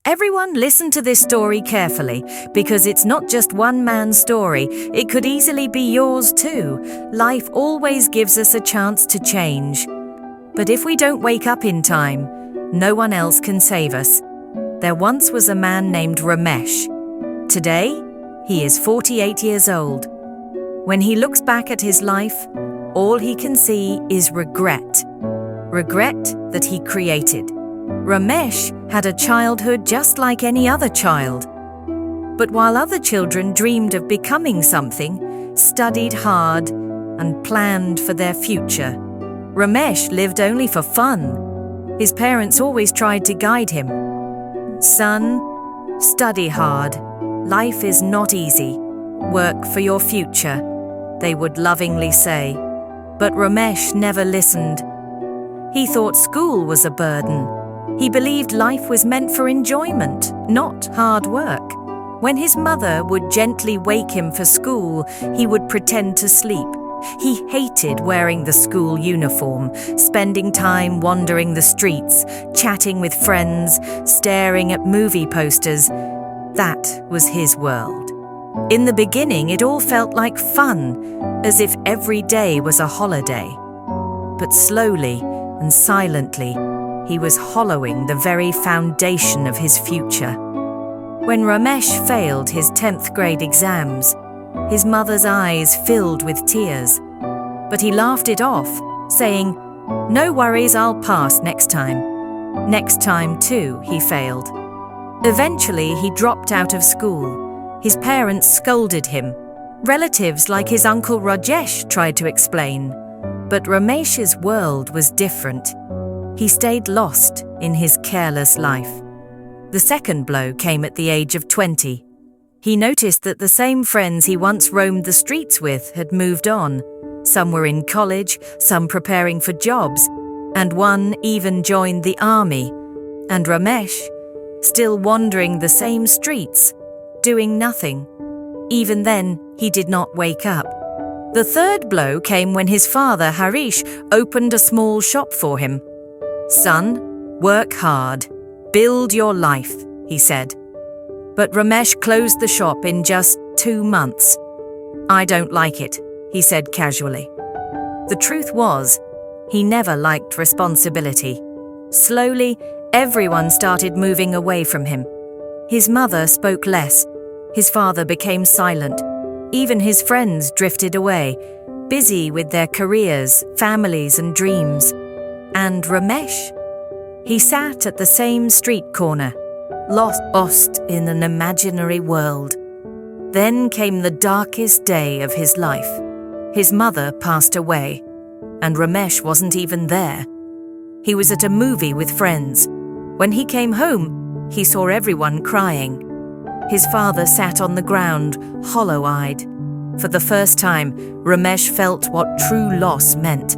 Everyone listen to this story carefully, because it's not just one man's story. It could easily be yours too. Life always gives us a chance to change. But if we don't wake up in time, no one else can save us. There once was a man named Ramesh. Today, he is 48 years old. When he looks back at his life, all he can see is regret. Regret that he created. Ramesh had a childhood just like any other child. But while other children dreamed of becoming something, studied hard, and planned for their future, Ramesh lived only for fun. His parents always tried to guide him. "Son, study hard. Life is not easy. Work for your future," they would lovingly say. But Ramesh never listened. He thought school was a burden. He believed life was meant for enjoyment, not hard work. When his mother would gently wake him for school, he would pretend to sleep. He hated wearing the school uniform, spending time wandering the streets, chatting with friends, staring at movie posters. That was his world. In the beginning, it all felt like fun, as if every day was a holiday. But slowly and silently, he was hollowing the very foundation of his future. When Ramesh failed his 10th grade exams, his mother's eyes filled with tears. But he laughed it off, saying, "No worries, I'll pass next time." Next time, too, he failed. Eventually, he dropped out of school. His parents scolded him. Relatives like his uncle Rajesh tried to explain. But Ramesh's world was different. He stayed lost in his careless life. The second blow came at the age of 20. He noticed that the same friends he once roamed the streets with had moved on. Some were in college, some preparing for jobs, and one even joined the army. And Ramesh, still wandering the same streets, doing nothing. Even then, he did not wake up. The third blow came when his father, Harish, opened a small shop for him. "Son, work hard. Build your life," he said. But Ramesh closed the shop in just 2 months. "I don't like it," he said casually. The truth was, he never liked responsibility. Slowly, everyone started moving away from him. His mother spoke less. His father became silent. Even his friends drifted away, busy with their careers, families, and dreams. And Ramesh? He sat at the same street corner, lost in an imaginary world. Then came the darkest day of his life. His mother passed away, and Ramesh wasn't even there. He was at a movie with friends. When he came home, he saw everyone crying. His father sat on the ground, hollow-eyed. For the first time, Ramesh felt what true loss meant.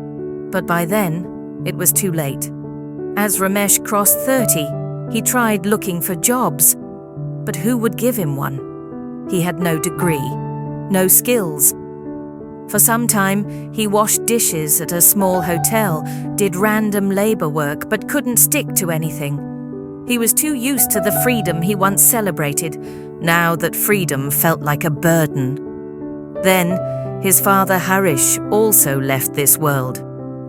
But by then, it was too late. As Ramesh crossed 30, he tried looking for jobs. But who would give him one? He had no degree, no skills. For some time, he washed dishes at a small hotel, did random labor work, but couldn't stick to anything. He was too used to the freedom he once celebrated, now that freedom felt like a burden. Then, his father Harish also left this world.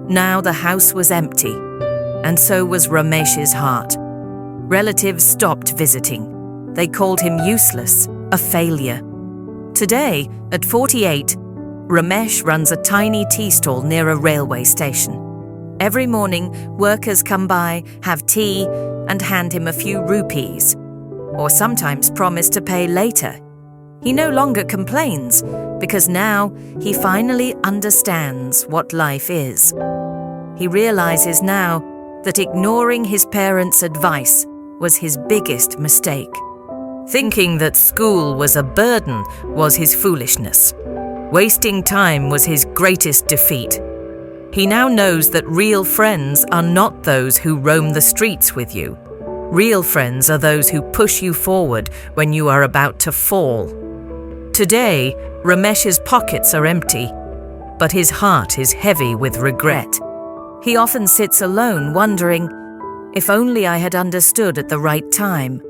Now the house was empty, and so was Ramesh's heart. Relatives stopped visiting. They called him useless, a failure. Today, at 48, Ramesh runs a tiny tea stall near a railway station. Every morning, workers come by, have tea, and hand him a few rupees, or sometimes promise to pay later. He no longer complains, because now he finally understands what life is. He realizes now that ignoring his parents' advice was his biggest mistake. Thinking that school was a burden was his foolishness. Wasting time was his greatest defeat. He now knows that real friends are not those who roam the streets with you. Real friends are those who push you forward when you are about to fall. Today, Ramesh's pockets are empty, but his heart is heavy with regret. He often sits alone wondering, if only I had understood at the right time.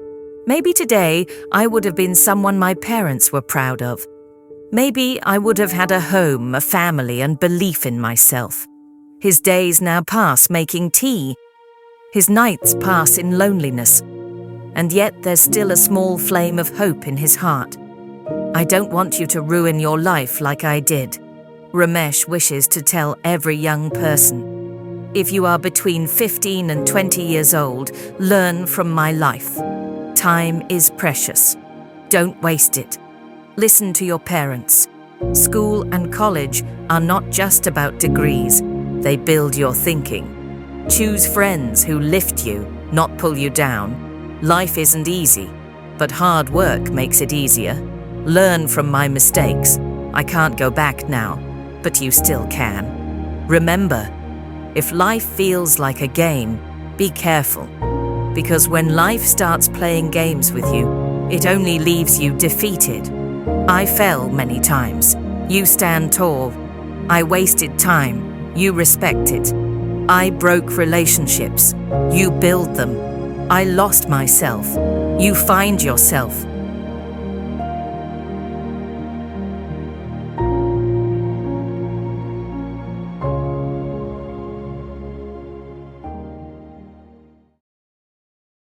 Maybe today I would have been someone my parents were proud of. Maybe I would have had a home, a family, and belief in myself. His days now pass making tea. His nights pass in loneliness. And yet there's still a small flame of hope in his heart. I don't want you to ruin your life like I did. Ramesh wishes to tell every young person. If you are between 15 and 20 years old, learn from my life. Time is precious. Don't waste it. Listen to your parents. School and college are not just about degrees. They build your thinking. Choose friends who lift you, not pull you down. Life isn't easy, but hard work makes it easier. Learn from my mistakes. I can't go back now, but you still can. Remember, if life feels like a game, be careful. Because when life starts playing games with you, it only leaves you defeated. I fell many times. You stand tall. I wasted time. You respect it. I broke relationships. You build them. I lost myself. You find yourself.